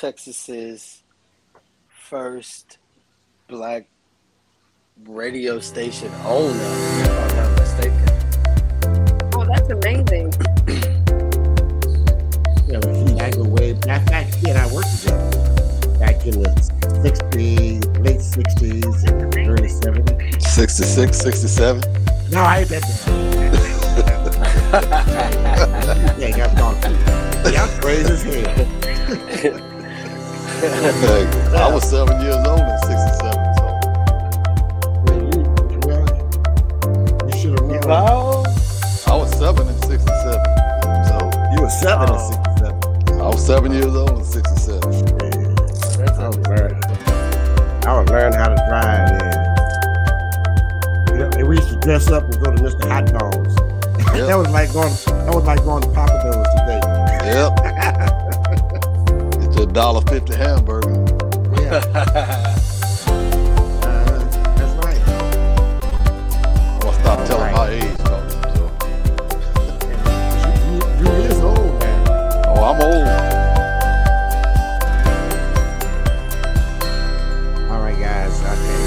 Texas's first black radio station owner, if I'm not mistaken. Oh, that's amazing. Yeah, I go way back. He and I worked together back in the 60s, late 60s, and early 70s. 66, 67. No, I ain't that bad. Yeah, got talked to. Y'all crazy as hell. I was 7 years old in 67. So. You should have known. Wow. I was 7 in 67. So You were 7 in 67. I was 7 years old in 67. I was learning how to drive. And we used to dress up and go to Mr. Hot Dogs. Yep. That was like going to Papa Do's today. Yep. Get your $1.50 hamburger. Yeah. That's right. I'm gonna stop telling my age. So. You is old, man. Oh, I'm old. All right, guys. Okay.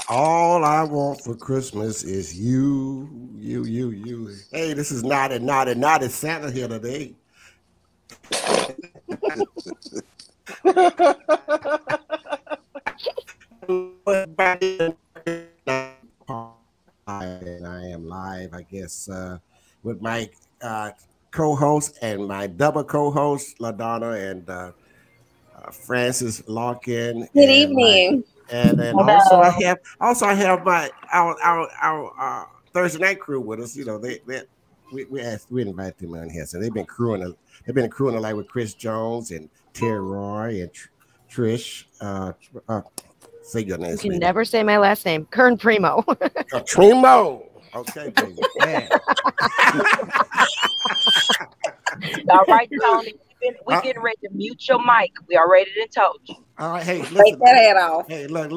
All I want for Christmas is you. Hey, this is naughty Santa here today. And I am live, I guess, with my co-host and my double co-host, LaDonna and Francis Larkin. Good evening. And then also I have my our Thursday night crew with us. You know, we invite them on here, so they've been crewing alike with Chris Jones and Terry Roy and Trish. Say your name. You can never say my last name, Kern Primo. Primo. Okay, baby. All right, Tony. We're getting ready to mute your mic. We already done told you. All right, hey, listen. Take that head off. Hey, look.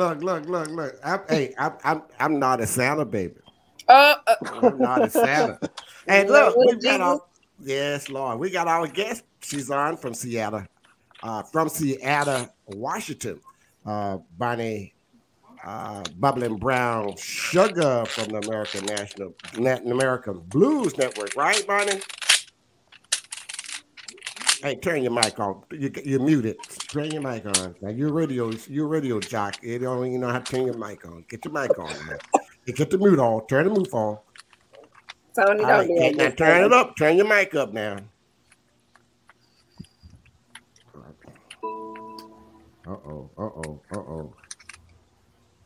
I'm not a Santa, baby. I'm not a Santa. Hey, look, we got our, yes, Lord, we got our guest. She's on from Seattle, Washington. BUNNI, Bubbling Brown Sugar from the American Blues Network, right, BUNNI? Hey, turn your mic on. You're muted. Turn your mic on. Now you're radio jock. You don't even know how to turn your mic on. Get your mic on, man. Get the mute on. Turn the mute on. Tony, don't do that. Now turn it up. Turn your mic up now. Uh-oh.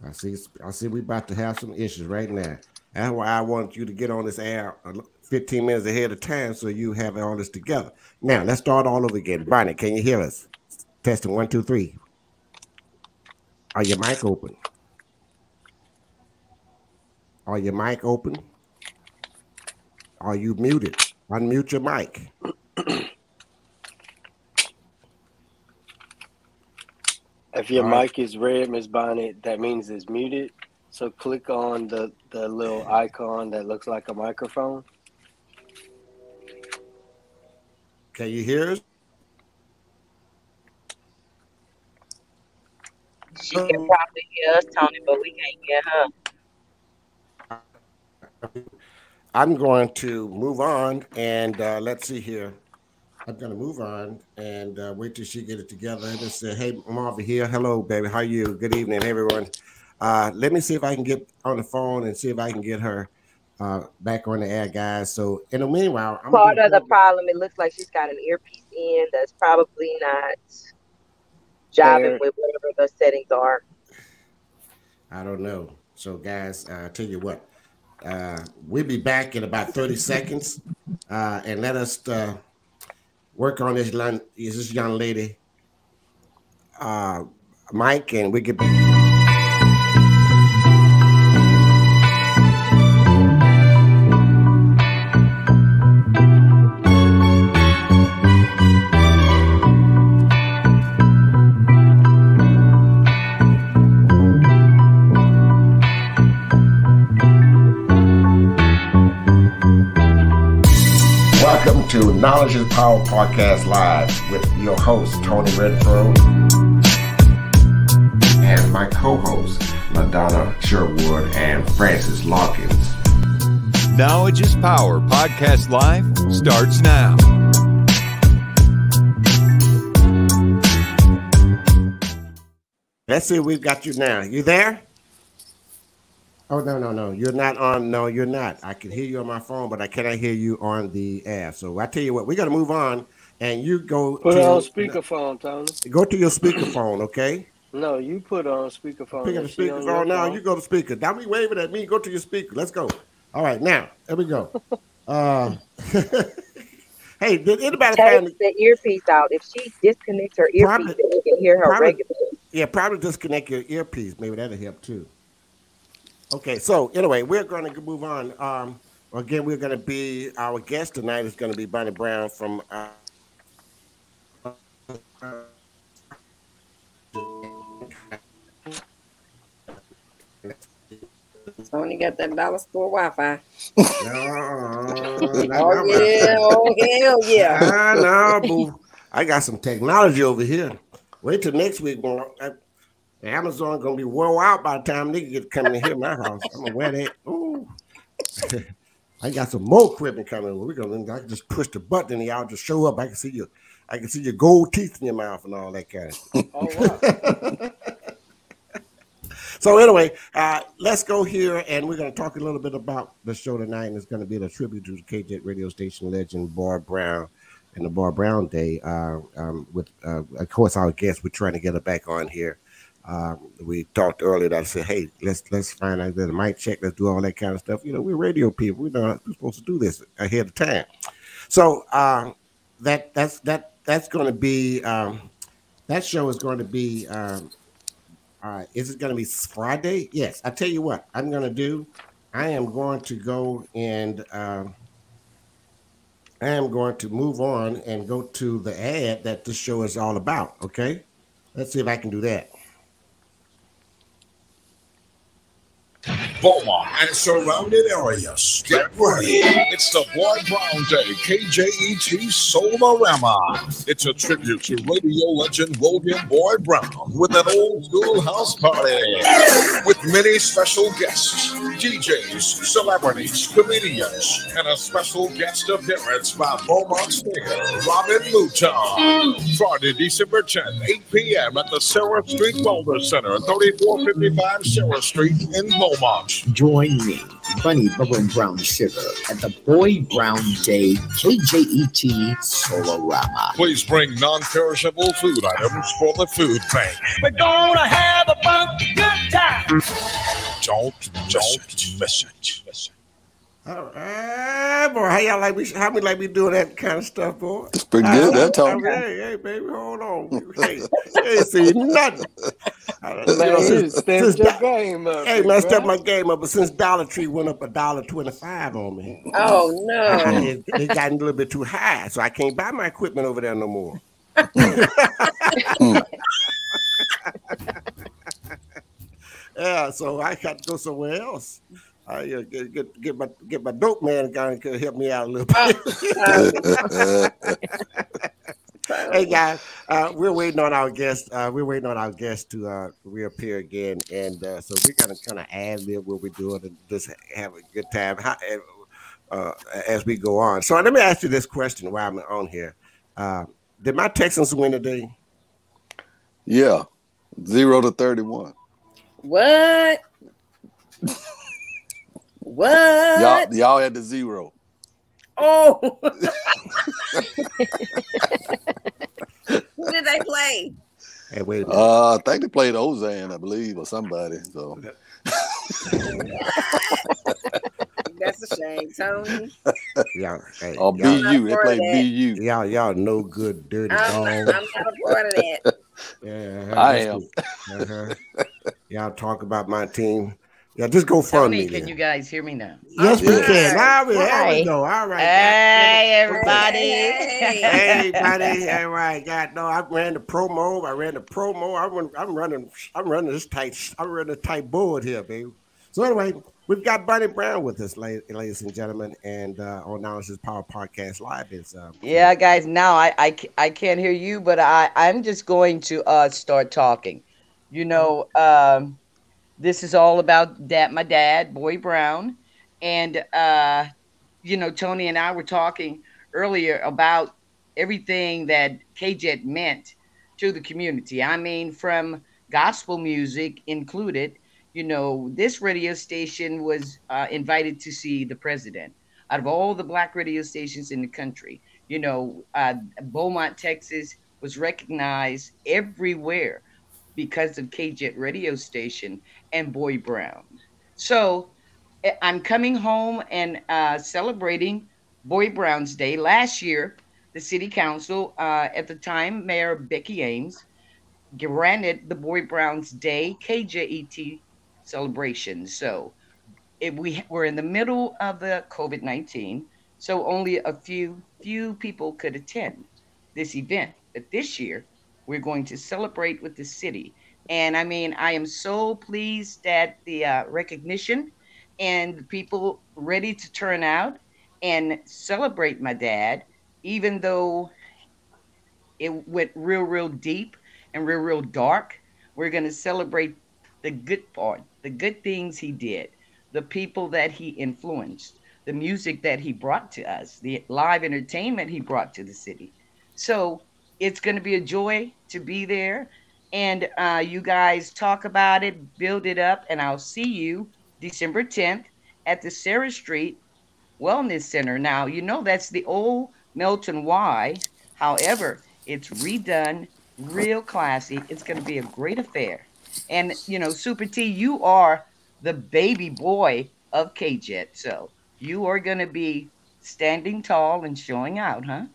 I see we about to have some issues right now. That's why I want you to get on this air 15 minutes ahead of time so you have all this together. Now, let's start all over again. BUNNI, can you hear us? Testing 1, 2, 3. Are your mic open? Are your mic open? Are you muted? Unmute your mic. If your mic is red, Miss Bonnet, that means it's muted. So click on the little icon that looks like a microphone. Can you hear us? She can probably hear us, Tony, but we can't hear her. I'm going to move on and let's see here. I'm going to move on and wait till she get it together. And just say, hey, I'm over here. Hello, baby. How are you? Good evening, everyone. Let me see if I can get on the phone and see if I can get her back on the air, guys. So in the meanwhile, Part of the problem, it looks like she's got an earpiece in that's probably not jiving with whatever the settings are. I don't know. So guys, I'll tell you what, we'll be back in about 30 seconds and let us work on this young lady, Mike, and we get back. Welcome to Knowledge is Power Podcast Live with your host, Tony Redford, and my co-hosts, LaDonna Sherwood and Francis Lawkins. Knowledge is Power Podcast Live starts now. Let's see, we've got you now. You there? Oh, no. You're not on. No, you're not. I can hear you on my phone, but I cannot hear you on the air. So I tell you what, we got to move on, and you go put it on speakerphone, Tony. Go to your speakerphone, okay? No, you put it on speakerphone. Pick up the speakerphone now. You go to speaker. Don't be waving at me. Go to your speaker. Let's go. All right, now there we go. Hey, did anybody find the earpiece out? If she disconnects her earpiece, then we can hear her regularly. Yeah, probably disconnect your earpiece. Maybe that'll help too. Okay, so anyway, we're going to move on. Again, we're going to be, our guest tonight is going to be Bunny Brown from Tony got that dollar store Wi-Fi. Oh yeah. No, boo. I got some technology over here. Wait till next week, boy. Amazon gonna be wore out by the time nigga get coming in here my house. I'm gonna wear that. Ooh. I got some more equipment coming. We're gonna. I can just push the button and y'all just show up. I can see your gold teeth in your mouth and all that kind of stuff. Oh wow. So anyway, let's go here and we're gonna talk a little bit about the show tonight. And it's gonna be a tribute to the Kjet radio station legend Boyd Brown and the Boyd Brown Day. With of course our guest, we're trying to get her back on here. We talked earlier that I said, hey, let's find out the mic check, let's do all that kind of stuff. You know, we're radio people. We're supposed to do this ahead of time. So that's going to be that show is going to be is it going to be Friday? Yes. I tell you what I'm going to do. I am going to go and I am going to move on and go to the ad that this show is all about. Okay, let's see if I can do that. Beaumont and surrounding areas. Get ready. It's the Boyd Brown Day KJET Solarama. It's a tribute to radio legend William Boyd Brown with an old school house party with many special guests, DJs, celebrities, comedians, and a special guest appearance by Beaumont singer Robin Mouton. Friday, December 10th, 8 p.m. at the Sarah Street Wellness Center, 3455 Sarah Street in Beaumont. Join me, Bunny Bubba Brown Sugar, at the Boyd Brown Day KJET Solarama. Please bring non-perishable food items for the food bank. We're gonna have a good time. Don't miss it. All right, boy. How y'all like me? How we like me doing that kind of stuff, boy? It's pretty good. That talk. Hey, baby, hold on. Hey, ain't seen nothing. Man, you stepped your game up. Hey, man, I stepped my game up, but since Dollar Tree went up $1.25 on me, Oh no! it got a little bit too high, so I can't buy my equipment over there no more. Yeah, so I got to go somewhere else. I get my dope man guy to help me out a little bit. Hey guys, we're waiting on our guest. We're waiting on our guest to reappear again, and so we're gonna kind of ad lib what we're doing and just have a good time as we go on. So let me ask you this question while I'm on here: did my Texans win today? Yeah, 0-31. What? What? Y'all had the 0. Oh. Who did they play? Hey, wait a minute. I think they played Ozan, I believe, or somebody. So That's a shame, Tony. Or BU. They played BU. Y'all no good, dirty dog. I'm not a part of that. Yeah, I am. Y'all talk about my team. Yeah, just go fund me. Can you guys hear me now? Yes, we can. There we go. All right. Hey, everybody. Hey, buddy. All right. God, no, I ran the promo. I'm running this tight board here, baby. So anyway, we've got Bunny Brown with us, ladies and gentlemen, and on Now This Is Power Podcast Live is. Yeah, guys. Now I can't hear you, but I'm just going to start talking. You know. This is all about my dad, Boy Brown. And, you know, Tony and I were talking earlier about everything that Kjet meant to the community. I mean, from gospel music included, you know, this radio station was invited to see the president. Out of all the black radio stations in the country, you know, Beaumont, Texas was recognized everywhere because of Kjet radio station and Boy Brown. So I'm coming home and celebrating Boy Brown's Day. Last year, the city council, at the time, Mayor Becky Ames, granted the Boy Brown's Day KJET celebration. So we're in the middle of the COVID-19, so only a few people could attend this event. But this year, we're going to celebrate with the city. And I mean, I am so pleased that the recognition and the people ready to turn out and celebrate my dad, even though it went real deep and real dark. We're going to celebrate the good part, the good things he did, the people that he influenced, the music that he brought to us, the live entertainment he brought to the city. So it's going to be a joy to be there. And you guys talk about it, build it up, and I'll see you December 10th at the Sarah Street Wellness Center. Now, you know that's the old Milton Y. However, it's redone, real classy. It's going to be a great affair. And, you know, Super T, you are the baby boy of Kjet. So you are going to be standing tall and showing out, huh?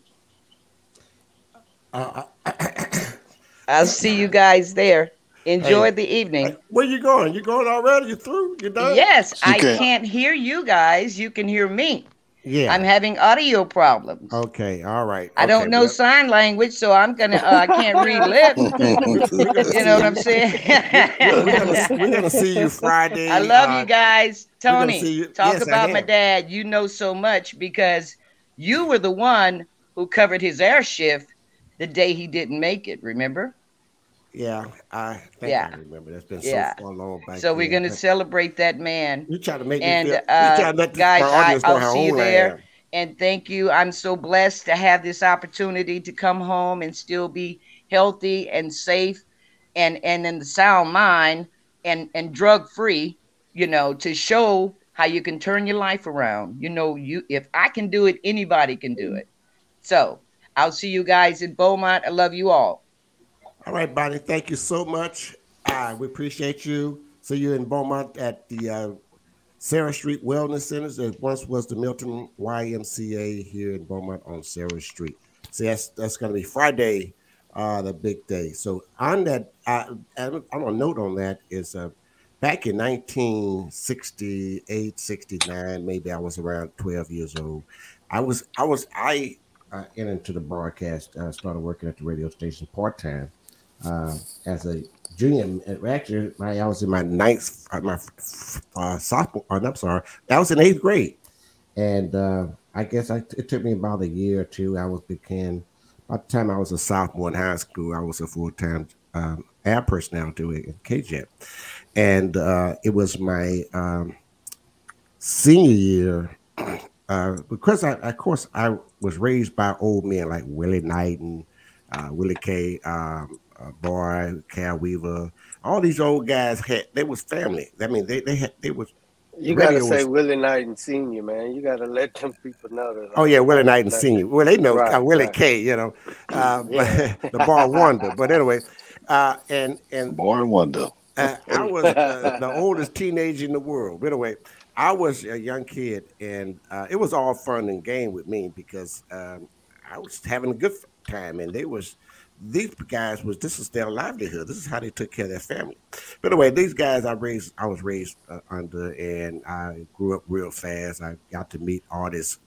I'll see you guys there. Enjoy the evening. Where you going? You going already? You through? You done? Yes, I can't hear you guys. You can hear me. Yeah. I'm having audio problems. Okay, all right. I don't know sign language, so I'm gonna I can't read lips. You know what I'm saying? we're gonna see you Friday. I love you guys. Tony, talk yes, about my dad. You know so much because you were the one who covered his air shift the day he didn't make it, remember? Yeah, I think I remember. That's been so far long back. So we're gonna celebrate that man. You try to make me feel, guys, I'll see you there. And thank you. I'm so blessed to have this opportunity to come home and still be healthy and safe and in the sound mind and drug free, you know, to show how you can turn your life around. You know, if I can do it, anybody can do it. So I'll see you guys in Beaumont. I love you all. All right, Bonnie. Thank you so much. We appreciate you. See you in Beaumont at the Sarah Street Wellness Centers. That once was the Milton YMCA here in Beaumont on Sarah Street. So that's going to be Friday, the big day. So on that, I'm a note on that is back in 1968, 69, maybe I was around 12 years old. I entered into the broadcast. Started working at the radio station part time as a junior. Actually, I was in my ninth, sophomore. I'm sorry, I was in 8th grade, and I guess it took me about a year or two. By the time I was a sophomore in high school, I was a full-time air personality in Kjet, and it was my senior year. Because of course, I was raised by old men like Willie Knight and Willie K. Boy, Cal Weaver. All these old guys they was family. I mean, they was. You gotta say Willie Knight and Senior, man. You gotta let them people know that. Oh yeah, Willie Knight and Senior. Well, they know Willie K. You know, the Bar Wonder. But anyway, and Born Wonder. I was the oldest teenager in the world. But anyway, I was a young kid, and it was all fun and game with me because I was having a good time, and these guys this is their livelihood. This is how they took care of their family. But anyway, these guys I was raised under, and I grew up real fast. I got to meet artists,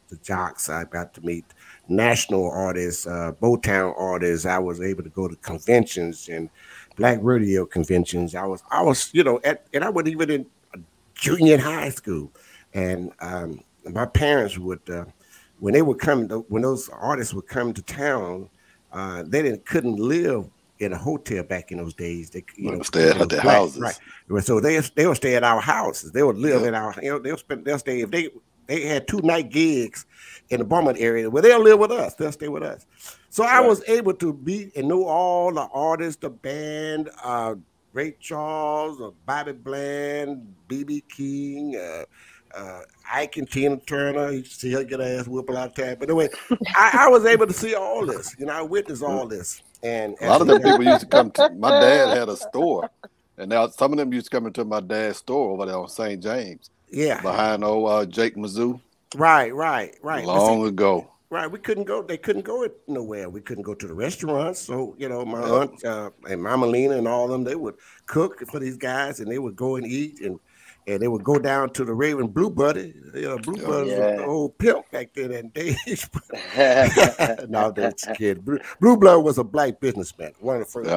the jocks. I got to meet national artists, Motown artists. I was able to go to conventions and black rodeo conventions. I was, and I was even in junior high school, and my parents would, when those artists would come to town, they couldn't live in a hotel back in those days. They stay at their houses, right? So they would stay at our houses. They would live in our, they'll stay if they had 2-night gigs in the Beaumont area. Well, they'll live with us. They'll stay with us. So I was able to meet and know all the artists, the band, Ray Charles, Bobby Bland, B.B. King, Ike and Tina Turner. You see her get her ass whooped a lot of time. But anyway, I was able to see all this. I witnessed all this. And a lot of them people used to come to my dad had a store. And now some of them used to come into my dad's store over there on St. James. Yeah. Behind old Jake Mizzou. Right. Long ago. Right. We couldn't go. They couldn't go nowhere. We couldn't go to the restaurants. So, my aunt and Mama Lena and all of them, they would cook for these guys, and they would go and eat, and they would go down to the Raven Blue Buddy. Blue Buddy was an old pimp back then in days. No, that's a kid. Blue Blood was a black businessman. One of the first.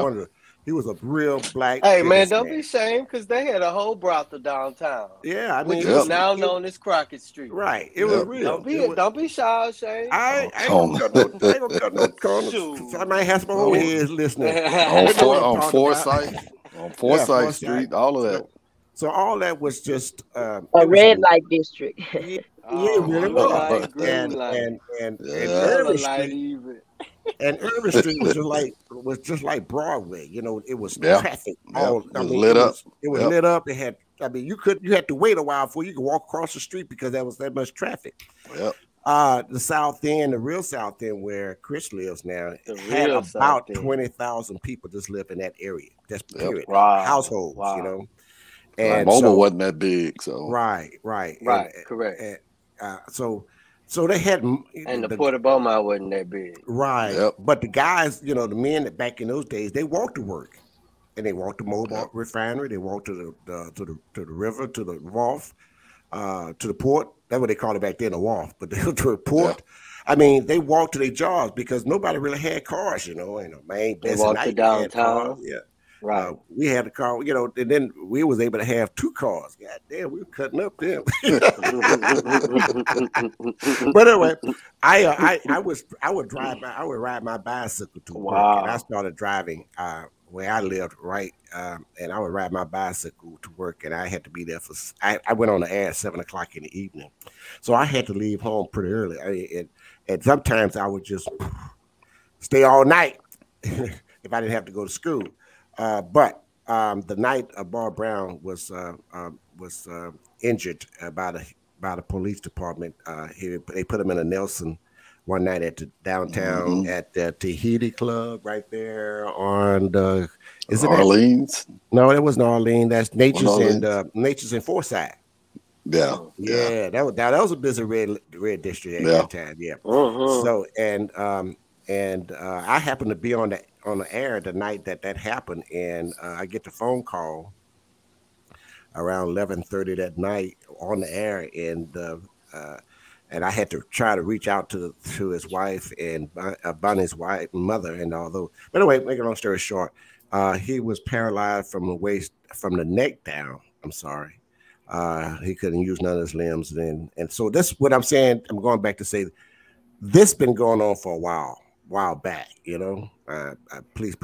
He was a real black. Hey man, don't be ashamed because they had a whole brothel downtown. Yeah, I mean, which is now known as Crockett Street. Right, it was real. Don't be shy, Shane. I ain't gonna cut no corners. I might have some old heads listening. on Forsyth Street, all of that. So all that was just a red light district. Yeah, it really was. And Irving Street was just like Broadway. It was traffic. It was lit up. It was lit up. It had. I mean, you had to wait a while before you could walk across the street because there was that much traffic. Yep. The South End, the real South End, where Chris lives now, had about 20,000 people just live in that area. That's period. Wow. Households, Wow. And Mobile wasn't that big, so right, correct. So they had, and the Port of Beaumont wasn't that big, right? But the guys, the men that back in those days, they walked to work, and they walked to Mobile Refinery, they walked to the river, to the wharf, to the port. That's what they called it back then, the wharf. But they went to the port. I mean, they walked to their jobs because nobody really had cars, And man, they walked to downtown. Right. We had a car, and then we was able to have 2 cars. God damn, we were cutting up them. But anyway, I would ride my bicycle to work. And I started driving where I lived, right? And I would ride my bicycle to work, and I had to be there I went on the air at 7:00 in the evening. So I had to leave home pretty early. And sometimes I would just stay all night if I didn't have to go to school. But the night Bar Brown was injured by the police department, they put him in a Nelson one night at the downtown at the Tahiti Club right there on the. Is it Orleans? No, it wasn't Orleans. That's Nature's and Forsyth. Yeah, that was a busy red district at that time. Yeah. So and I happened to be on the air the night that happened, and I get the phone call around 11:30 that night on the air, and I had to try to reach out to his wife and Bunny's wife, mother, and although. But anyway, make a long story short, he was paralyzed from the neck down. I'm sorry, he couldn't use none of his limbs, and so this what I'm saying. I'm going back to say this been going on for a while back. Police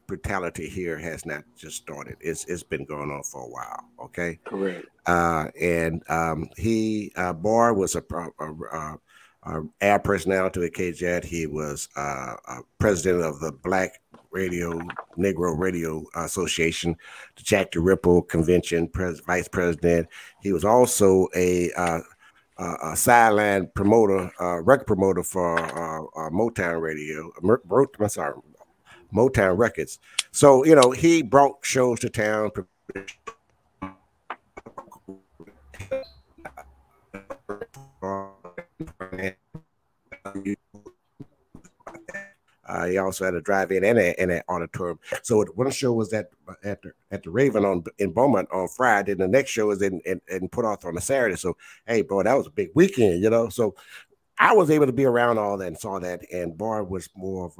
brutality here has not just started. It's been going on for a while. Okay, correct. And he Bar was a air personality at KJet. He was president of the Black Negro Radio Association, the Jack the Ripple Convention, vice president. He was also a sideline promoter, record promoter for Motown Radio. Motown Records. So he brought shows to town. He also had a drive-in and an auditorium. So one show was at the Raven in Beaumont on Friday, and the next show is in Port Arthur on a Saturday. So hey, bro, that was a big weekend, So I was able to be around all that and saw that. And Bar was more of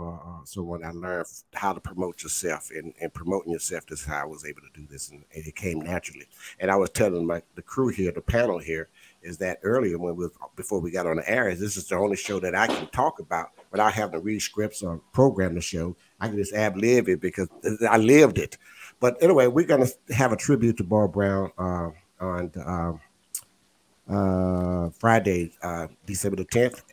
so when I learned how to promote yourself and promoting yourself, this is how I was able to do this, and it came naturally. And I was telling the crew here, the panel here, is that earlier before we got on the air, this is the only show that I can talk about without having to read scripts or program the show. I can just ad-lib it because I lived it. But anyway, we're gonna have a tribute to Bar Brown on Friday, December the 10th.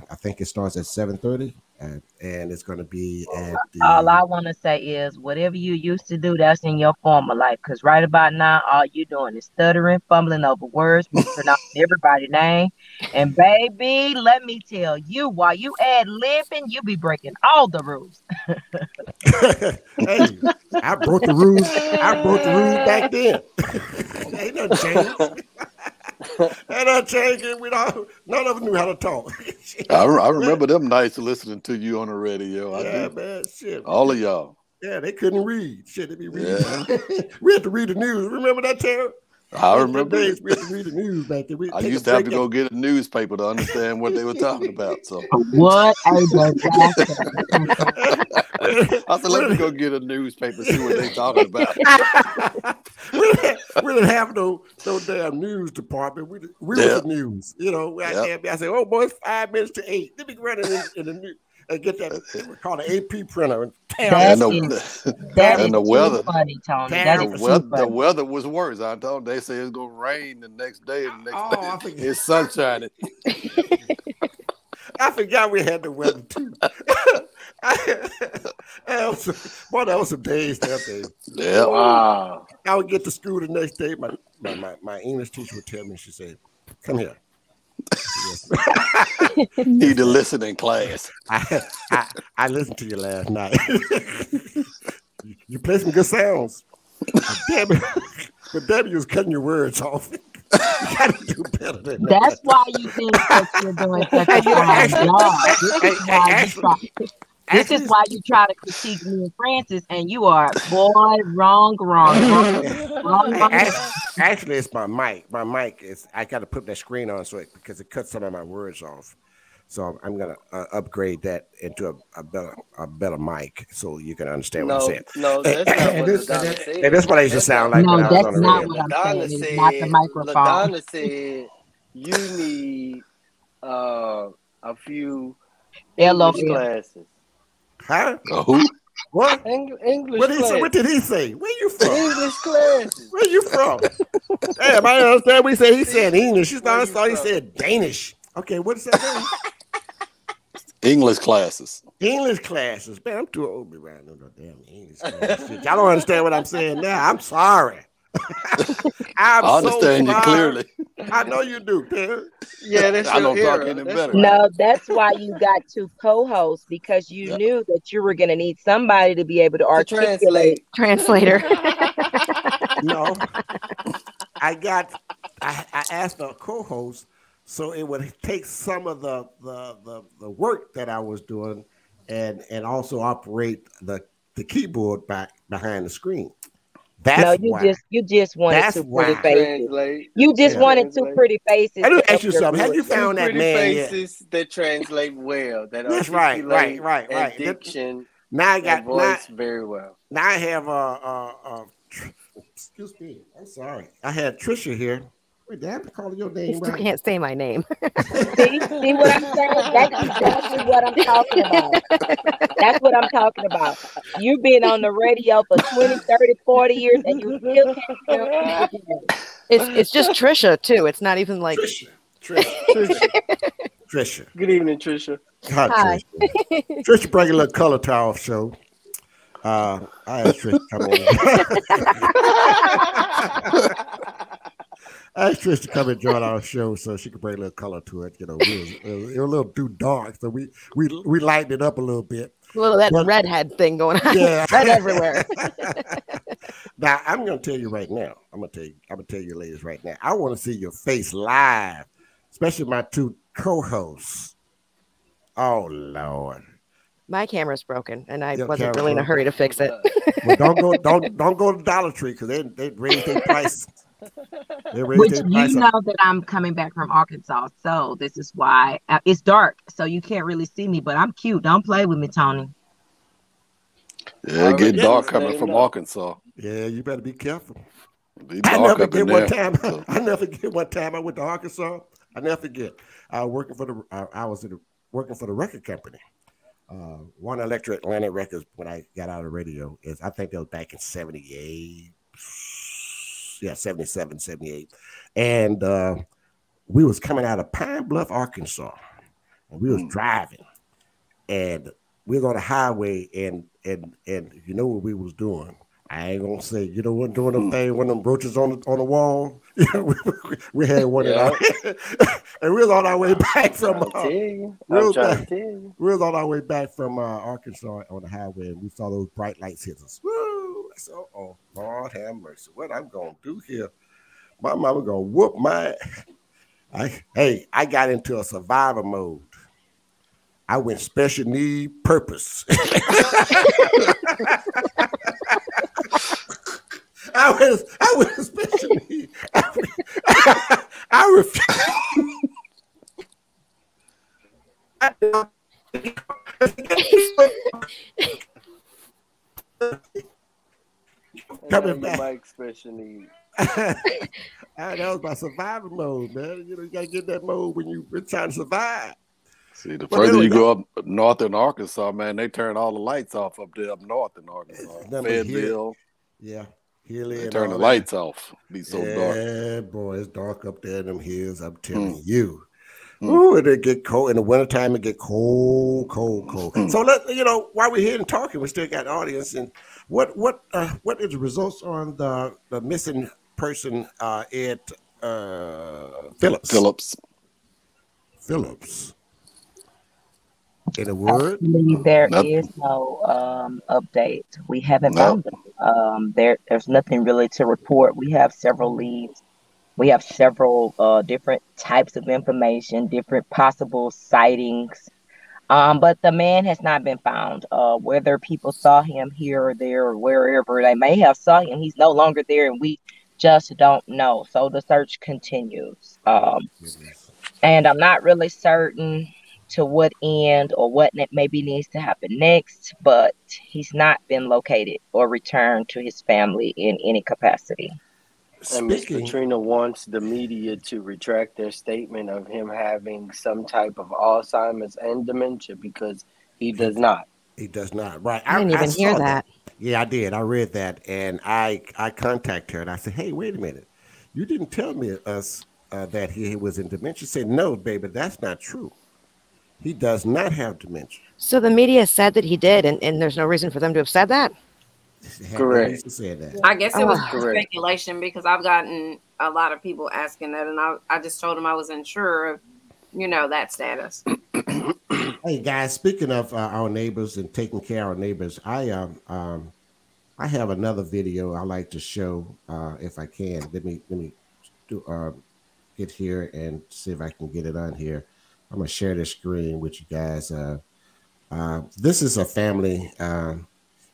I think it starts at 7:30. And it's going to be at all I want to say is whatever you used to do, that's in your former life. Because right about now, all you doing is stuttering, fumbling over words, mispronouncing everybody's name. And baby, let me tell you, while you ad-libbing, you be breaking all the rules. Hey, I broke the rules. I broke the rules back then. Ain't nothing changed. Ain't nothing changed. None of them knew how to talk. I remember them nights listening to you on the radio. Man, shit. All of y'all. Yeah, they couldn't read. Shit, they be reading. Yeah. We had to read the news. Remember that, Tara? I remember. We had to read the news back then. I used to have to go get a newspaper to understand what they were talking about. So what a disaster. I said, let me go get a nsaper, see what they talking about. We didn't have no damn news department. We were the news. I said, oh boy, it's 5 minutes to 8. Let me run it in the news. And get that we call an AP printer and the weather. Funny, Tony. The weather was worse. I told them, they say it's gonna rain the next day, and the next day it's sunshiny. I forgot we had the weather too. That was some days that day. Yeah. Wow. I would get to school the next day. My English teacher would tell me, she said, "Come here." Need to listen in class. I listened to you last night. You play some good sounds. But damn, you was cutting your words off. You gotta do better than that. That's why you think that you're doing such a fine job. This is why you try to critique me and Francis, and you are, boy, wrong. Actually, it's my mic. My mic is, I got to put that screen on because it cuts some of my words off. So I'm gonna upgrade that into a better mic so you can understand what I'm saying. No, that's not what LaDonna said. And that's what I used to sound like. No, when I that's was on the not radio. what I'm saying. It's not the microphone. LaDonna said you need a few English classes. Huh? Who? What? English What did he say? Where you from? English classes. Where you from? Damn, I don't understand what he said. He said English. I thought he said Danish. Okay, what does that mean? English classes. English classes. Man, I'm too old to be around no damn English classes. Y'all don't understand what I'm saying now. I'm sorry. I understand you clearly. I know you do, Terry. Yeah, that's I don't your talk era. any better. No, that's why you got two co-hosts, because you knew that you were going to need somebody to be able to articulate. Translator. No, I got I asked the co-host so it would take some of the work that I was doing and also operate the keyboard back behind the screen. No, That's why. you just wanted That's two pretty why. faces. Translate. You just Yeah. wanted two Translate. pretty faces I do to help ask you your something. Have you voice. Two found that pretty man yet? faces that translate well, that That's right, articulate right. and diction Now I and got voice very well. now I have excuse me. I'm sorry. I had Trisha here. Wait, did I have to call your You name still right? can't say my name. See what I'm saying? That's exactly what I'm talking about. That's what I'm talking about. You've been on the radio for 20, 30, 40 years and you still can't pronounce people's names. It's just Trisha too. It's not even like Trisha. Good evening, Trisha. Hi, Hi. Trisha. Trisha bring a little color to our show. I asked Trisha to come in. I asked Trish to come and join our show so she could bring a little color to it. You know, it was a little too dark, so we lightened it up a little bit. a little of that redhead thing going on. Yeah. Red everywhere. Now I'm gonna tell you right now. I'm gonna tell you ladies right now. I want to see your face live, especially my two co-hosts. Oh Lord. My camera's broken, and I Your wasn't camera's really in a broken. hurry to fix it. Well, don't go to Dollar Tree because they raised their price. They raised Which their you price know up. that I'm coming back from Arkansas, so this is why it's dark, so you can't really see me. But I'm cute. Don't play with me, Tony. Yeah, it get Already dark let coming him from know. Arkansas. Yeah, you better be careful. Be I dark never up in forget one there. time. I never forget one time I went to Arkansas. I never forget. I was working for working for the record company. One Electric Atlantic Records when I got out of radio is I think that was back in 78. Yeah, 77, 78. And we was coming out of Pine Bluff, Arkansas. And we was driving. And we was on the highway and you know what we was doing. I ain't gonna say, you know what, doing them thing when them roaches on the wall. we had one in our and we was on our way back from I'm trying to tell you. we was on our way back from Arkansas on the highway and we saw those bright lights hit us. Woo! I said, oh Lord have mercy. What I'm gonna do here? My mama gonna whoop my I got into a survivor mode. I went special need purpose. I was special need. I refuse. Coming back. Mike special needs. That was my survivor mode, man. You know, you gotta get that mode when you're trying to survive. See, the further you go up north in Arkansas, man, they turn all the lights off up there up north in Arkansas. Fayetteville. Yeah. They turn the lights off. Be so dark. Yeah, boy, it's dark up there in them hills. I'm telling you. Ooh, it'll get cold. In the wintertime, it get cold. So while we're here and talking, we still got an audience. And what is the results on the missing person at Phillips? Phillips. In a word, there is no update. We haven't found them. There's nothing really to report. We have several leads. We have several different types of information, different possible sightings. But the man has not been found. Whether people saw him here or there or wherever they may have saw him, he's no longer there, and we just don't know. So the search continues. And I'm not really certain to what end or what maybe needs to happen next, but he's not been located or returned to his family in any capacity. And Ms. Katrina wants the media to retract their statement of him having some type of Alzheimer's and dementia because he does not. He does not. Right. I didn't even hear that. Yeah, I did. I read that, and I contacted her, and I said, "Hey, wait a minute. You didn't tell me that he was in dementia." She said, "No, baby, that's not true. He does not have dementia." So the media said that he did, and there's no reason for them to have said that? Correct. I guess it was speculation because I've gotten a lot of people asking that, and I just told them I was unsure of, that status. Hey guys, speaking of our neighbors and taking care of our neighbors, I have another video I like to show if I can. Let me do get here and see if I can get it on here. I'm gonna share this screen with you guys. This is a family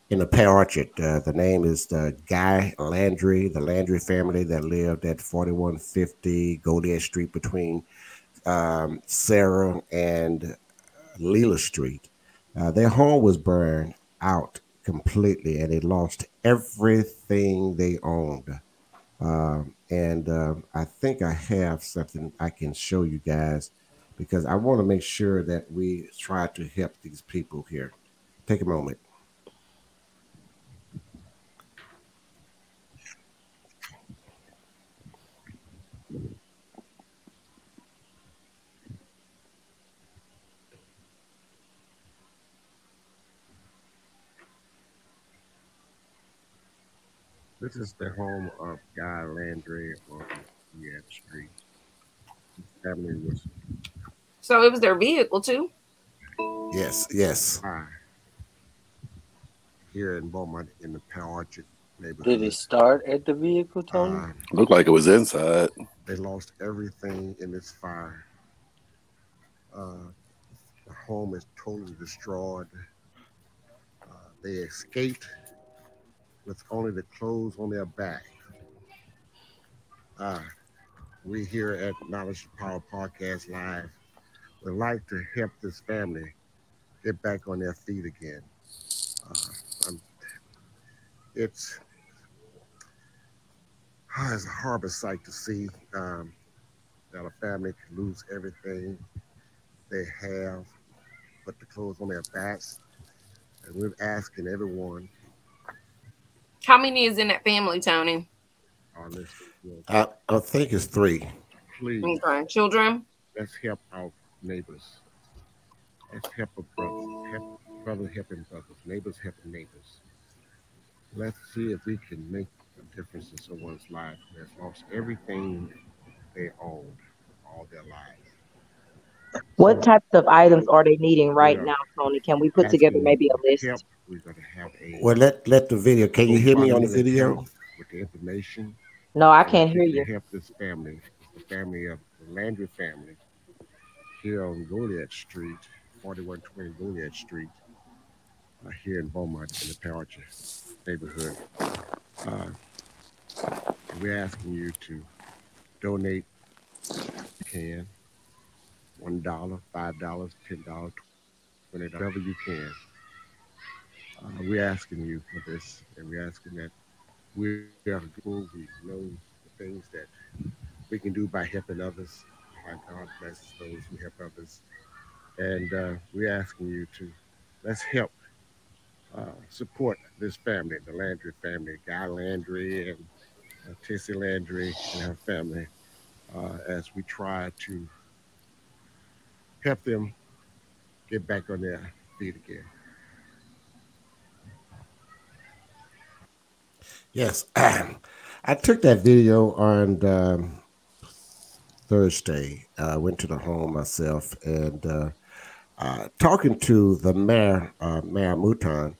in the Pear Orchard. The name is Guy Landry, the Landry family that lived at 4150 Goliad Street between Sarah and Leela Street. Their home was burned out completely, and they lost everything they owned. And I think I have something I can show you guys because I want to make sure that we try to help these people here. Take a moment. This is the home of Guy Landry on Kjet Street. His family was. So it was their vehicle too. Yes, yes. Here in Beaumont in the Pear Orchard neighborhood. Did it start at the vehicle, Tony? Looked like it was inside. They lost everything in this fire. The home is totally destroyed. They escaped with only the clothes on their back. We here at Knowledge Power Podcast Live would like to help this family get back on their feet again. It's a horrible sight to see that a family can lose everything they have, put the clothes on their backs, and we're asking everyone. How many is in that family, Tony? I think it's 3. Please. Okay. Children? Let's help our neighbors. Let's help a brother. Help brothers helping brothers. Neighbors helping neighbors. Let's see if we can make a difference in someone's life who has lost everything they owned all their lives. What types of items are they needing right now, Tony? Can we put together maybe a list? We're going to have well, let the video. Can you hear me on the video? With the information. No, I can't hear you. Help this family, the family of the Landry family, here on Goliad Street, 4120 Goliad Street, here in Beaumont in the Pear Orchard neighborhood. We're asking you to donate if you can. $1, $5, $10, $20, whatever you can. We're asking you for this, and we're asking that we are good. We know the things that we can do by helping others. By God blesses those who help others. And we're asking you to let's help support this family, the Landry family, Guy Landry and Tessie Landry and her family, as we try to help them get back on their feet again. Yes, I took that video on Thursday. I went to the home myself and talking to the mayor, Mayor Mouton.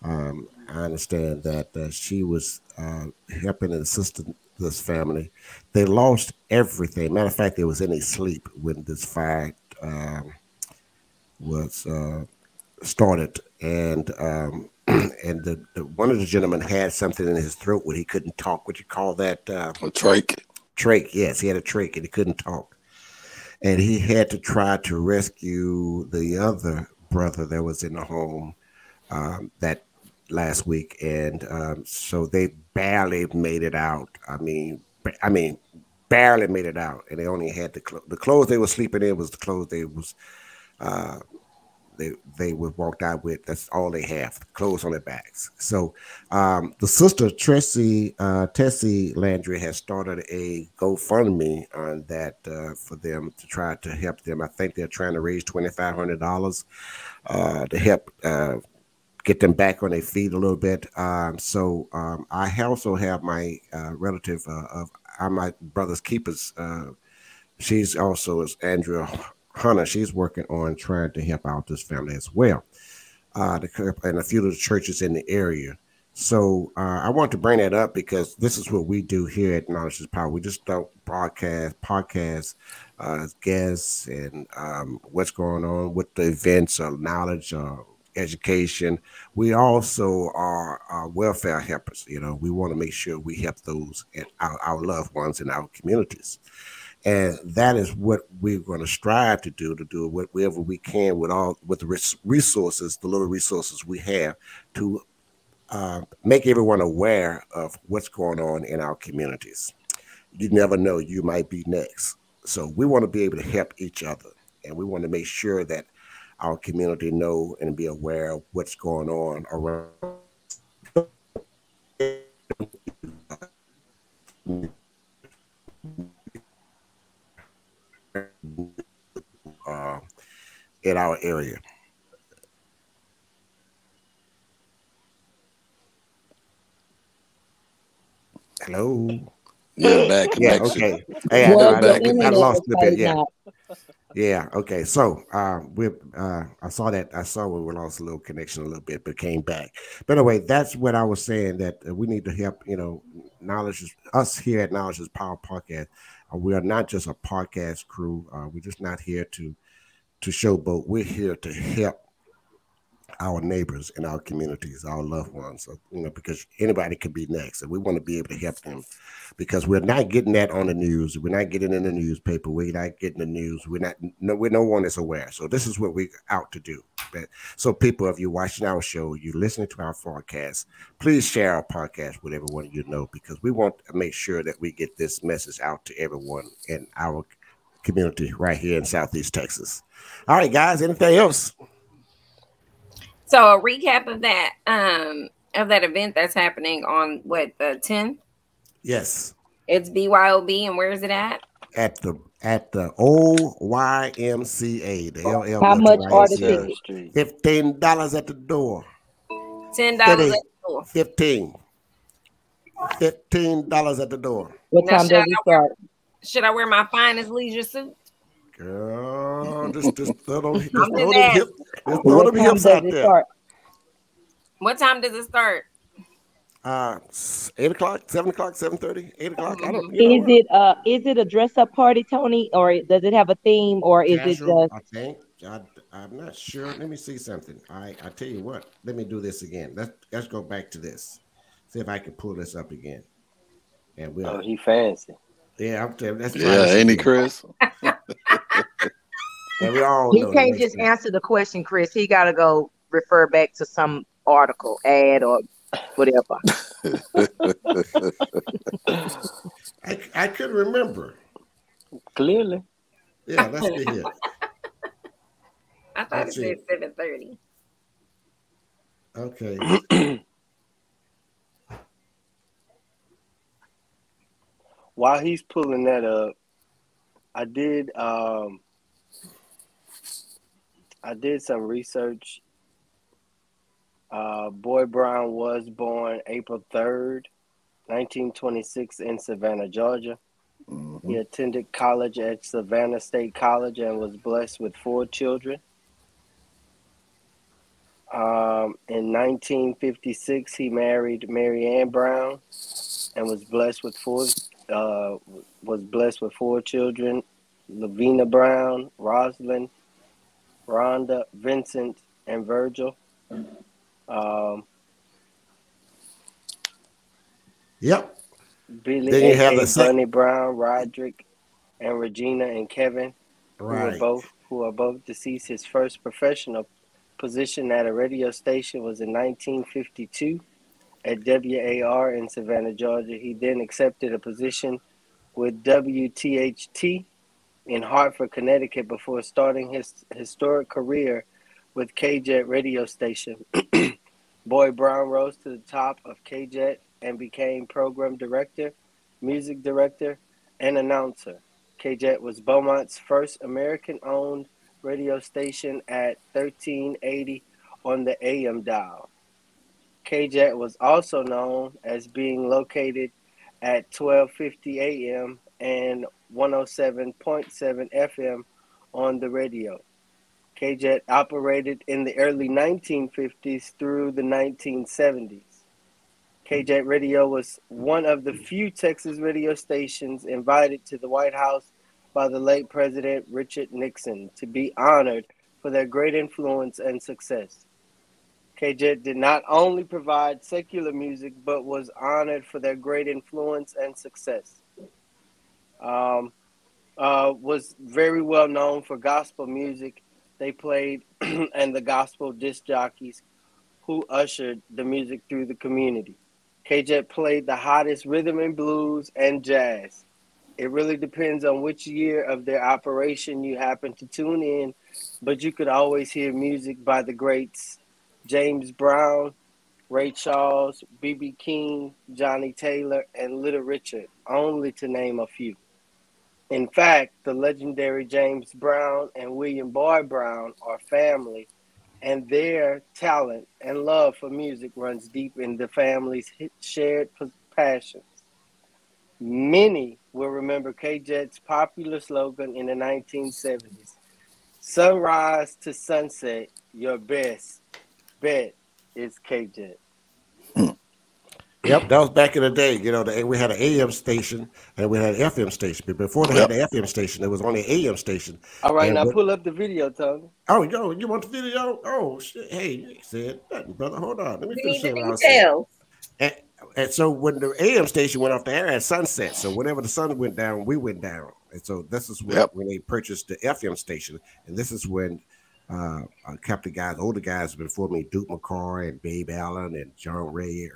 I understand that she was helping and assisting this family. They lost everything. Matter of fact, they was in a sleep when this fire was started, and and the one of the gentlemen had something in his throat where he couldn't talk. What you call that? A trach. Trach. Yes, he had a trach and he couldn't talk, and he had to try to rescue the other brother that was in the home that last week, and so they barely made it out. I mean, barely made it out, and they only had the clothes they were sleeping in was the clothes they was they were walked out with. That's all they have, clothes on their backs. So the sister Tessie Landry has started a GoFundMe on that for them to try to help them. I think they're trying to raise $2,500 to help get them back on their feet a little bit. So I also have my relative of my brother's keepers. She's also Andrea Hunter. She's working on trying to help out this family as well. And a few of the churches in the area So I want to bring that up because this is what we do here at Knowledge is Power. We just don't broadcast podcasts, guests, and what's going on with the events or knowledge or education. We also are welfare helpers. You know, we want to make sure we help those and our loved ones in our communities. And that is what we're going to strive to do whatever we can with the resources, the little resources we have to make everyone aware of what's going on in our communities. You never know, you might be next. So we want to be able to help each other, and we want to make sure that our community know and be aware of what's going on around. In our area. Hello. Yeah, bad connection. Yeah, okay. Hey, I lost a bit. Yeah. Yeah. Okay. So I saw that. I saw we lost a little connection a little bit, but came back. But anyway, that's what I was saying, that we need to help. You know, us here at Knowledge is Power Podcast. We are not just a podcast crew. We're just not here to showboat. We're here to help our neighbors in our communities, our loved ones. So, you know, because anybody could be next, and we want to be able to help them, because we're not getting that on the news. We're not getting in the newspaper. We're not getting the news. We're no one is aware. So this is what we're out to do. But, so people, if you're watching our show, you're listening to our forecast, please share our podcast with everyone you know, because we want to make sure that we get this message out to everyone in our community right here in Southeast Texas. All right, guys, anything else? So a recap of that event that's happening on what, the 10th? Yes. It's BYOB, and where is it at? At the OYMCA, the LL. How much are the tickets? $15 at the door. $10 at the door. $15 at the door. What time does it start? Should I wear my finest leisure suit? Girl, just throw them hips out there. What time does it start? 8 o'clock, 7 o'clock, 7:30, 8 o'clock. Is it a dress up party, Tony, or does it have a theme, or is Casual, it just? I think I'm not sure. Let me see something. I tell you what. Let me do this again. Let's go back to this. See if I can pull this up again. And he fancy. Yeah, I'm telling you. Ain't he, Chris? And we all He can't just answer the question, Chris. He got to go refer back to some article, ad, or whatever. I couldn't remember. Clearly. Yeah, let's see here. I thought it said 7:30. Okay. While he's pulling that up, I did some research. Boy Brown was born April 3rd, 1926 in Savannah, Georgia. Mm-hmm. He attended college at Savannah State College and was blessed with 4 children. In 1956, he married Mary Ann Brown and was blessed with 4 children: Lavina Brown, Rosalind, Rhonda, Vincent, and Virgil. Yep. Billy, then you have the Bunny Brown, Roderick, and Regina and Kevin, right, who are both deceased. His first professional position at a radio station was in 1952 at WAR in Savannah, Georgia. He then accepted a position with WTHT in Hartford, Connecticut, before starting his historic career with Kjet radio station. Boy Brown rose to the top of Kjet and became program director, music director, and announcer. Kjet was Beaumont's first American-owned radio station at 1380 on the AM dial. Kjet was also known as being located at 1250 AM and 107.7 FM on the radio. Kjet operated in the early 1950s through the 1970s. KJet Radio was one of the few Texas radio stations invited to the White House by the late President Richard Nixon to be honored for their great influence and success. KJet did not only provide secular music, but was honored for their great influence and success. Was very well known for gospel music they played and the gospel disc jockeys who ushered the music through the community. KJet played the hottest rhythm and blues and jazz. It really depends on which year of their operation you happen to tune in, but you could always hear music by the greats James Brown, Ray Charles, B.B. King, Johnny Taylor, and Little Richard, only to name a few. In fact, the legendary James Brown and William Boyd Brown are family, and their talent and love for music runs deep in the family's shared passions. Many will remember KJet's popular slogan in the 1970s, "Sunrise to sunset, your best bet is KJet." Yep, that was back in the day. You know, we had an AM station and we had an FM station. But before they had the FM station, there was only an AM station. All right, now pull up the video, Tony. Oh, you want the video? Oh, shit. Hey, you said nothing, brother. Hold on. Let me We finish need the what I was saying. details. And so when the AM station went off the air at sunset, so whenever the sun went down, we went down. And so this is when they purchased the FM station. And this is when a couple of guys, older guys before me, Duke McCoy and Babe Allen and John Ray,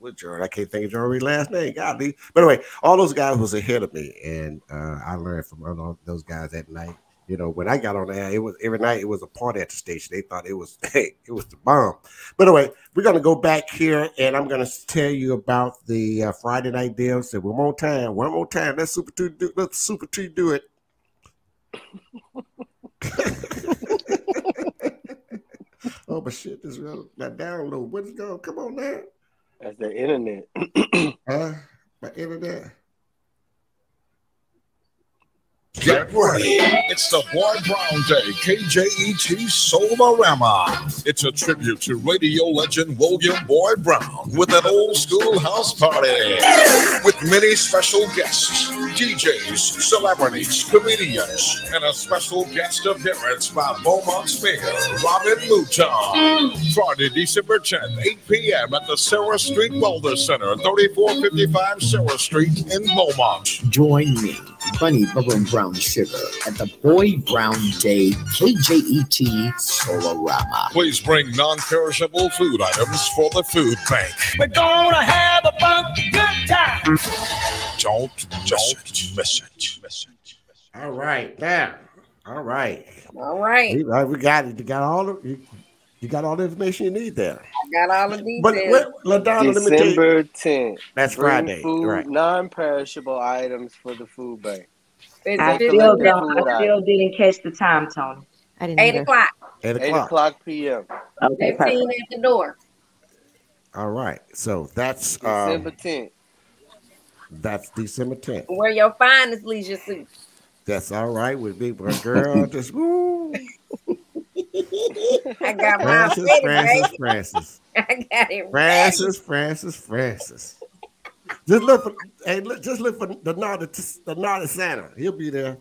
what John? I can't think of John Ray's last name. Godly. But anyway, all those guys was ahead of me, and I learned from all those guys at night. You know, when I got on the air, it was every night. It was a party at the station. They thought it was it was the bomb. But anyway, we're gonna go back here, and I'm gonna tell you about the Friday night deal. So one more time. Let's Super T do it. Oh, but shit, this real that download. What's going? Come on now. That's the internet. My internet. Get ready. It's the Boy Brown Day KJET Solarama. It's a tribute to radio legend William Boyd Brown with an old school house party with many special guests, DJs, celebrities, comedians, and a special guest appearance by Beaumont's mayor, Robin Mouton. Friday, December 10th, 8 p.m. at the Sarah Street Wellness Center, 3455 Sarah Street in Beaumont. Join me, Bunny Bubba Brown Sugar, at the Boy Brown Day KJET Solarama. Please bring non-perishable food items for the food bank. We're gonna have a funky good time. Don't miss it. All right, now. All right. We got it. You got all the information you need there. I got all the details. But LaDonna, December 10th. That's Bring Friday, food, right? Non-perishable items for the food bank. I still didn't catch the time, Tony. I didn't 8 o'clock. 8 8 o'clock p.m. Okay, 15 at the door. All right. So that's December 10th. That's December 10th. Wear your finest leisure suit. That's all right with me, but girl, just woo. I got my Francis. I got it. Francis. Just look for the naughty Santa. He'll be there.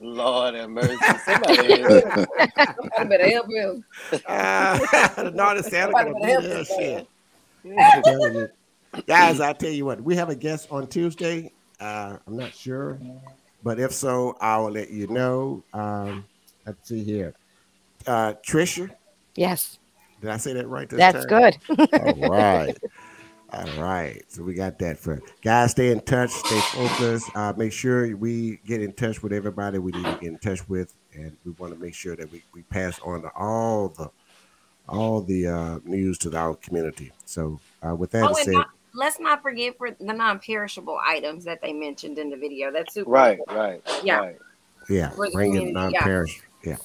Lord have mercy. Somebody better help him. The naughty Santa gonna be there. Shit. Guys, I tell you what, we have a guest on Tuesday. I'm not sure, but if so, I will let you know. Let's see here. Trisha? Yes. Did I say that right? That's good. All right. All right. So we got that for guys. Stay in touch, stay focused. Make sure we get in touch with everybody we need to get in touch with. And we want to make sure that we pass on to all the news to our community. So with that said, let's not forget for the non-perishable items that they mentioned in the video. That's super right. Yeah. Right. Yeah. Bring it non-perishable. Yeah.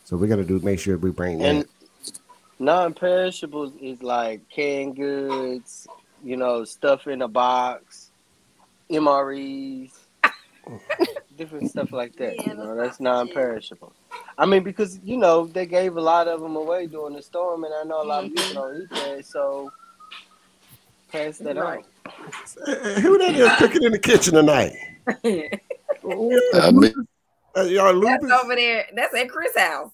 So we're gonna make sure we bring that. Non-perishables is like canned goods, stuff in a box, MREs, different stuff like that. That's non-perishable. I mean, because they gave a lot of them away during the storm, and I know a lot of people don't eat that, so pass that on. Who that is cooking in the kitchen tonight? Y'all That's over there. That's at Chris' house.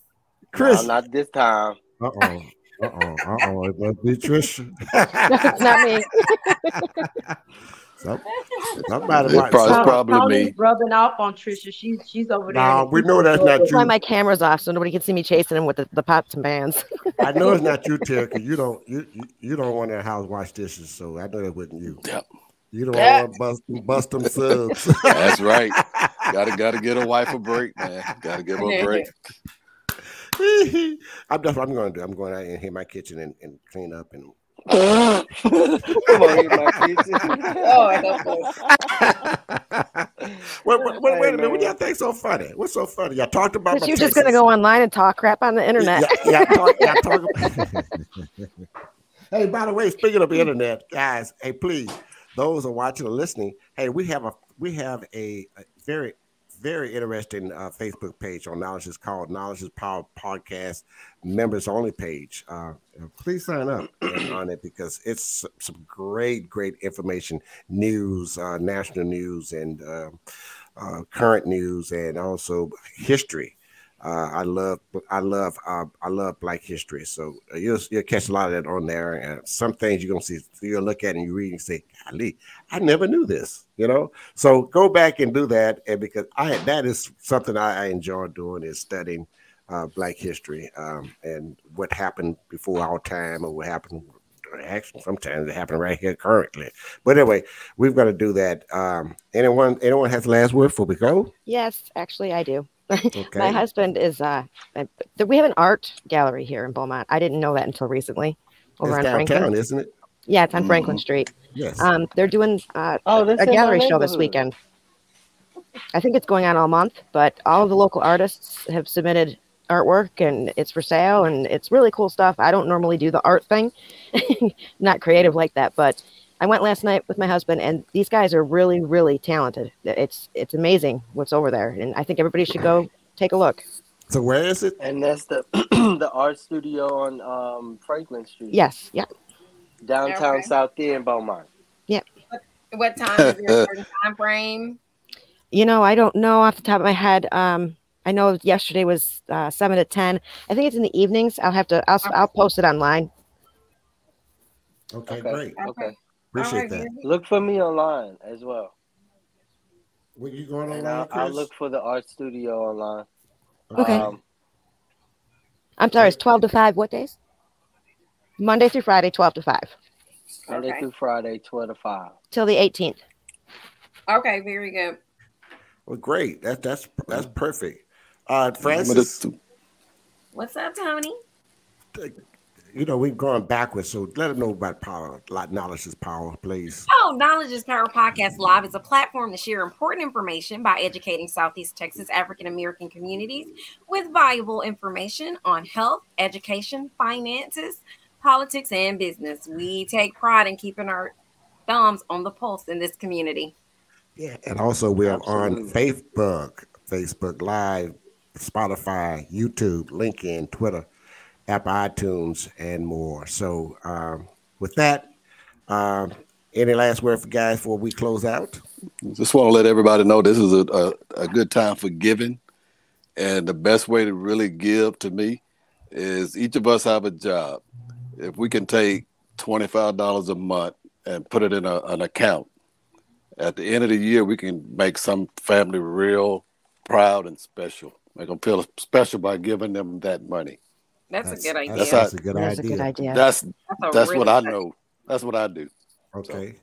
Chris, no, not this time. It must be Trisha. It's not me. Somebody it's probably me. Rubbing off on Trisha. She's over there. No, we know that's not That's you. why my camera's off, so nobody can see me chasing him with the pots and pans. I know it's not you, Terry, because you don't want that house wash dishes, so I know that wasn't you. Yep. You don't want to bust them subs. That's right. Gotta get a wife a break, man. Gotta give her a break. I'm going out and hit my kitchen and clean up and. Come on, hit my kitchen. Wait a minute. What y'all think so funny? What's so funny? Y'all talked about. You're just gonna go online and talk crap on the internet. Talk Hey, by the way, speaking of the internet, guys, hey, please, those who are watching or listening, hey, we have a very, very interesting Facebook page on Knowledge is called Knowledge is Power Podcast members only page. Please sign up on it because it's some great information, news, national news, and current news, and also history. I love Black history, so you'll catch a lot of that on there. And some things you're gonna see, you'll look at it and you read and say, "Golly, I never knew this." So go back and do that, and because that is something I enjoy doing, is studying Black history and what happened before our time, or what happened. Actually, sometimes it happened right here currently. But anyway, we've got to do that. Anyone has the last word before we go? Yes, actually, I do. Okay. My husband is we have an art gallery here in Beaumont. I didn't know that until recently. Over it's on downtown, Franklin, isn't it? Yeah, it's on Franklin Street. Yes. They're doing a gallery show this weekend. I think it's going on all month, but all of the local artists have submitted artwork, and it's for sale, and it's really cool stuff. I don't normally do the art thing, not creative like that, but I went last night with my husband, and these guys are really, really talented. It's amazing what's over there, and I think everybody should go take a look. So where is it? And that's the the art studio on Franklin Street. Yes, yeah. Downtown South End, Beaumont. Yep. What time is your certain time frame? I don't know off the top of my head. I know yesterday was 7 to 10. I think it's in the evenings. I'll post it online. Okay, great. Okay. Appreciate that. Look for me online as well. Were you going online, Chris? I'll look for the art studio online. Okay. I'm sorry, it's 12 to 5. What days? Monday through Friday, 12 to 5. Monday through Friday, 12 to 5. Till the 18th. Okay, very good. Well, great. That's perfect. Francis. What's up, Tony? We've gone backwards, so let them know about power. Knowledge is power, please. Oh, Knowledge is Power Podcast Live is a platform to share important information by educating Southeast Texas African American communities with valuable information on health, education, finances, politics, and business. We take pride in keeping our thumbs on the pulse in this community. Yeah, and also we're on Facebook Live, Spotify, YouTube, LinkedIn, Twitter, Apple iTunes, and more. So with that, any last word for guys before we close out? Just want to let everybody know this is a good time for giving. And the best way to really give to me is each of us have a job. If we can take $25 a month and put it in an account, at the end of the year, we can make some family real proud and special. Make them feel special by giving them that money. That's a good idea. That's a good idea. That's what I know. That's what I do. Okay.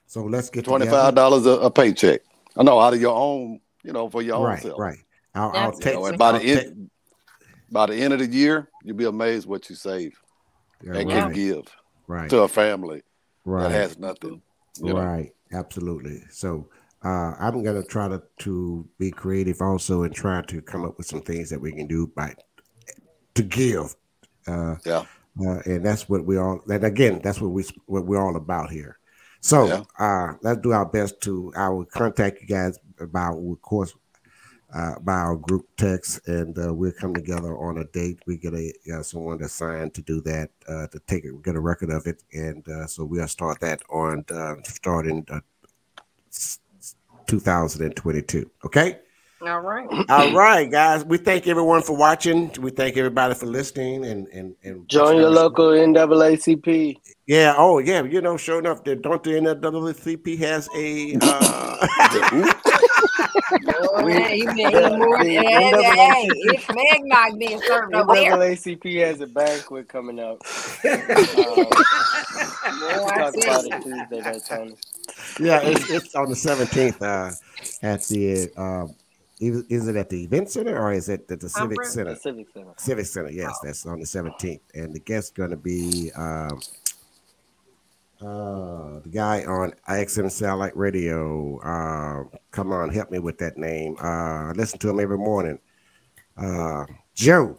So let's get $25 a paycheck. I know, out of your own, for your own self. Right. I'll take. And by the end of the year, you'll be amazed what you save and can give to a family that has nothing. Right. Absolutely. So I'm going to try to be creative also and try to come up with some things that we can do to give. And that's what we all. And again, that's what we're all about here. So let's do our best to. I will contact you guys about, of course, by our group text, and we'll come together on a date. We get someone assigned to do that, to get a record of it, and so we'll start that on starting 2022. Okay. All right. All right, guys. We thank everyone for watching. We thank everybody for listening and join your local NAACP. Yeah. Oh, yeah. You know, sure enough, don't the NAACP has a It's Magnog being served over there. NAACP has a banquet coming up. We'll talk about it Tuesday, though, Tony. Yeah, it's on the 17th at the is it at the event center or is it at the Civic Center? The Civic Center. Civic Center, yes, that's on the 17th, and the guest's going to be the guy on IXM Satellite Radio. Come on, help me with that name. Listen to him every morning. Joe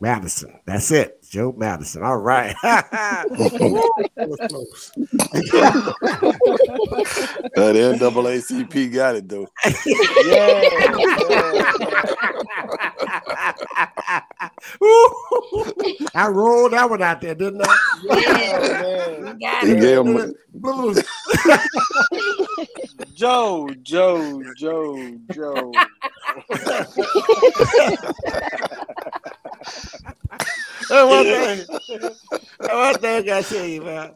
Madison. That's it. Joe Madison. All right. That NAACP got it, though. I rolled that one out there, didn't I? Yeah, he gave him blues. Joe. One thing I gotta tell you, man.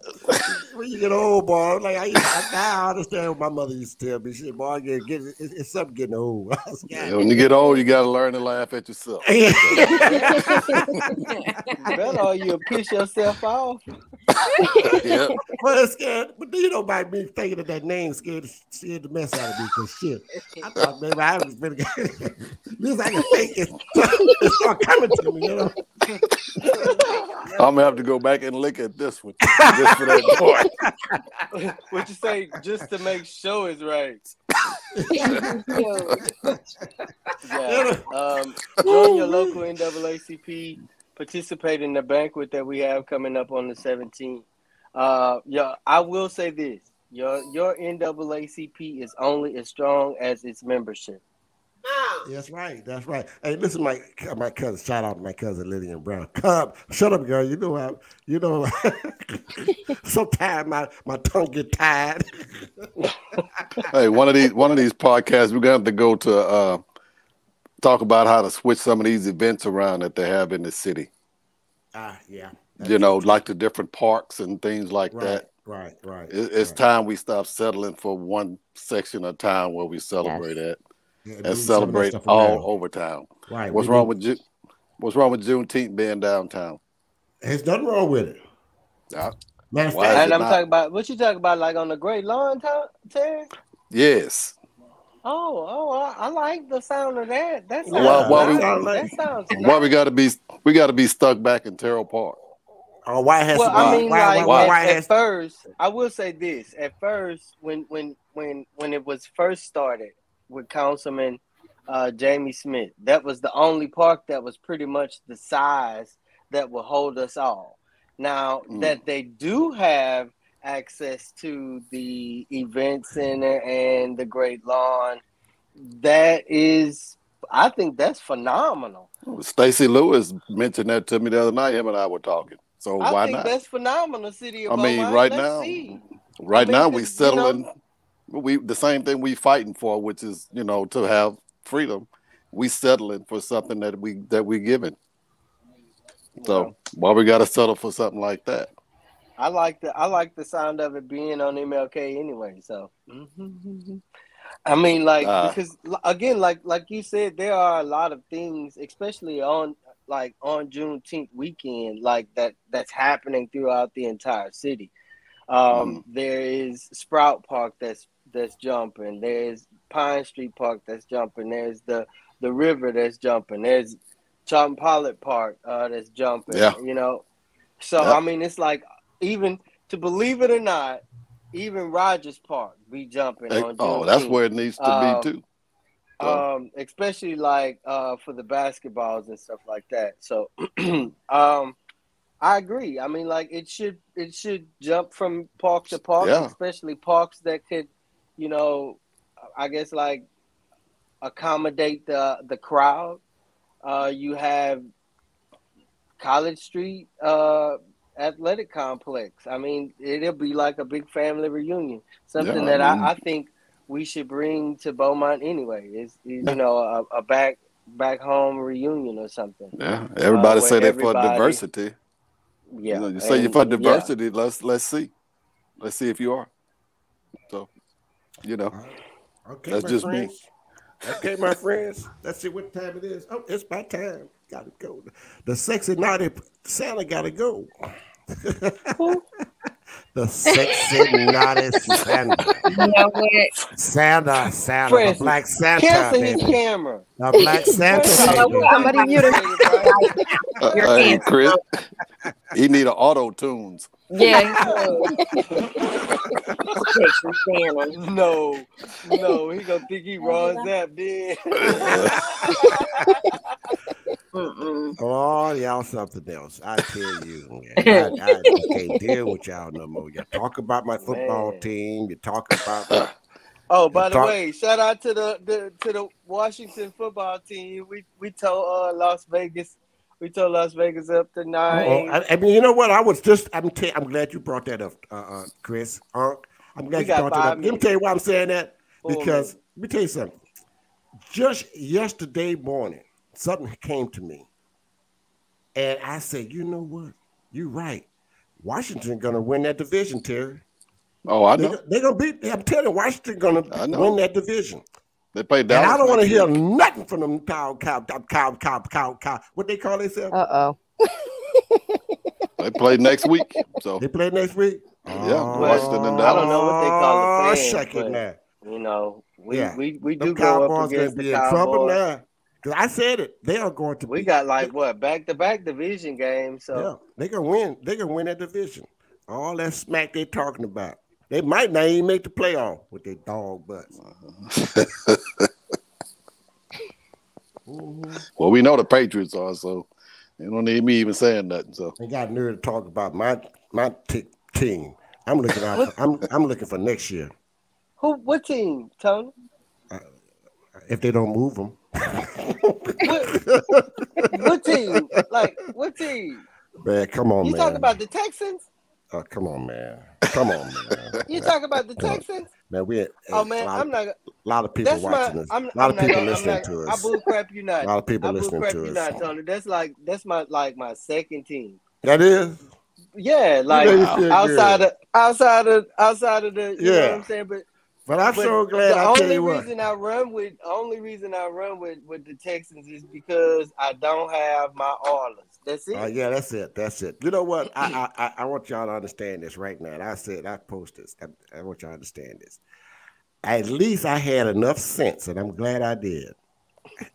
When you get old, boy, like I understand what my mother used to tell me. She said, "Boy, it's something getting old." When you get old, you gotta learn to laugh at yourself. Better or you'll piss yourself off. Yeah. But it's scared. But you know, by me thinking of that name scared the mess out of me. Cause shit, I thought maybe I was better. At least I can think it. It's start coming to me, you know. I'm gonna have to go back and look at this one just for that point. What you say? Just to make sure it's right. Join your local NAACP. Participate in the banquet that we have coming up on the 17th. I will say this: your NAACP is only as strong as its membership. That's right. That's right. Hey, listen, my cousin. Shout out to my cousin Lillian Brown. Shut up, girl. You know. Sometimes my tongue get tired. Hey, one of these podcasts, we're gonna have to go to talk about how to switch some of these events around that they have in the city. Yeah. You know, like the different parks and things like that. Right. It's time we stop settling for one section of town where we celebrate at. Yeah, and celebrate all over town. Right. What's wrong with Juneteenth being downtown? There's nothing wrong with it. Matter of fact, and I'm talking about what you talking about, like on the Great Lawn, Terry? Yes. Oh, I like the sound of that. That sounds nice. Why we gotta be stuck back in Terrell Park? Oh, why has well, to be? I mean, why at first, I will say this. At first, when it was first started with Councilman Jamie Smith, that was the only park that was pretty much the size that will hold us all. Now that they do have access to the event center and the Great Lawn, I think that's phenomenal. Stacey Lewis mentioned that to me the other night. Him and I were talking. So why not? I think that's phenomenal, City of Beaumont. Right now we settling. The same thing we fighting for, which is to have freedom. We settling for something that we given. So why we got to settle for something like that? I like the sound of it being on MLK anyway. So I mean, because again, like you said, there are a lot of things, especially on Juneteenth weekend, like that's happening throughout the entire city. There is Sprout Park that's jumping. There's Pine Street Park that's jumping. There's the river that's jumping. There's Charlton Pollitt Park that's jumping. Yeah. So I mean, it's like, even to believe it or not, even Rogers Park be jumping on Juneteenth. Oh, that's where it needs to be too. Especially for the basketballs and stuff like that. So I agree. I mean, like it should jump from park to park, especially parks that could, you know, I guess like accommodate the crowd. You have College Street Athletic Complex. I mean, it'll be like a big family reunion. Something that I think we should bring to Beaumont anyway. Is you know a back home reunion or something. Yeah, everybody say they're for diversity. Yeah, you know, you say you're for diversity. Let's see if you are. So, you know, okay, that's just me. Okay, my friends. Let's see what time it is. Oh, it's my time. Gotta go. The sexy naughty Santa gotta go. The sexy naughty Santa. You know what? Santa, Francis, the black Santa. Cancel his camera. The black Santa. Somebody mute him. Hey, Chris, he need an auto tunes. Yeah. No, he gonna think he Ron Zapp did. Oh, y'all something else. I tell you, man. I can't deal with y'all no more. You talk about my football team. You talk about. Oh, by the way, shout out to the Washington football team. We told Las Vegas. We told Las Vegas up to 9. I mean, you know what? I'm glad you brought that up, Chris. I'm glad you brought that up. Let me tell you why I'm saying that. Because let me tell you something. Just yesterday morning, something came to me. And I said, you know what? You're right. Washington going to win that division, Terry. Oh, I know. They're going to beat. I'm telling you, Washington going to win that division. They play Dallas. And I don't want to hear nothing from them cow. What they call themselves? They play next week. So they play next week. Yeah, Washington and Dallas. I don't know what they call the fans, but, you know, we do them go Cowboys up against the be Cowboys. in trouble now. Because I said it, they are going to. We got like what back-to-back division games. So yeah, they gonna win. They gonna win that division. All that smack they talking about. They might not even make the playoff with their dog butts. Well, we know the Patriots are, so they don't need me even saying nothing. So they got nerve to talk about my team. I'm looking out. I'm looking for next year. What team, Tony? If they don't move them. What team? Like what team? Man, come on, man. You talking about the Texans? Oh, come on, man. Come on, man. You talking about the Texans? Man, I'm not. A lot of people watching us. A lot of people listening to us. I bull crap you not. A lot of people listening to us. Not, Tony. That's my second team. That is. Yeah, like outside of the. You know what I'm saying? But I'm so glad. I tell you what. Only reason I run with the Texans is because I don't have my Oilers. That's it. Yeah, that's it. That's it. You know what? I want y'all to understand this right now. And I post this. I want y'all to understand this. At least I had enough sense, and I'm glad I did.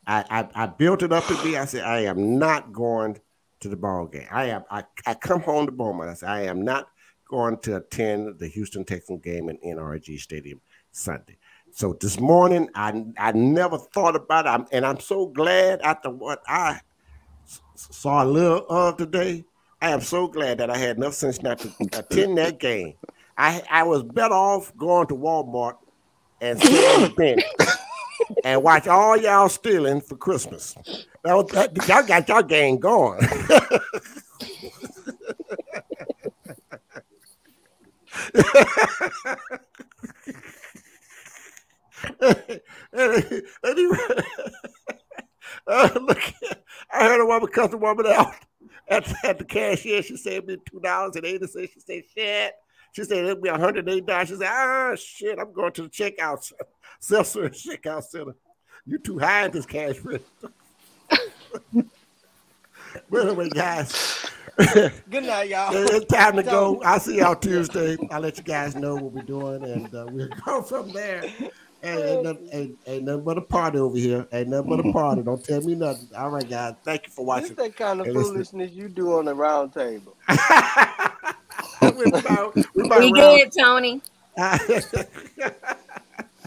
I built it up in me. I said, I am not going to the ball game. I come home to Beaumont. I said, I am not going to attend the Houston Texans game in NRG Stadium Sunday. So this morning, I never thought about it. And I'm so glad after what I saw a little of today. I am so glad that I had enough sense not to attend that game. I was better off going to Walmart and sit on the bench and watch all y'all stealing for Christmas. Y'all got your game going. Look, I heard a woman cuss a woman out at the cashier. She said me $2.80. She said, shit. She said it'll be $108. She said, shit, I'm going to the checkout self-service checkout center. You too high in this cash register. But anyway, guys. Good night, y'all. It's time to go. I'll see y'all Tuesday. I'll let you guys know what we're doing, and we'll go from there. Ain't nothing but a party over here. Ain't nothing but a party. Don't tell me nothing. All right, guys. Thank you for watching. This that kind of foolishness you do on the round table. Be good, Tony.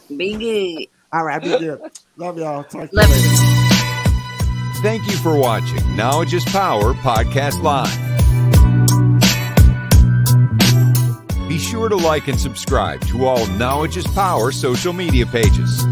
Be good. All right, be good. Love y'all. Talk to you later. Thank you for watching Knowledge is Power Podcast Live. Be sure to like and subscribe to all Knowledge is Power social media pages.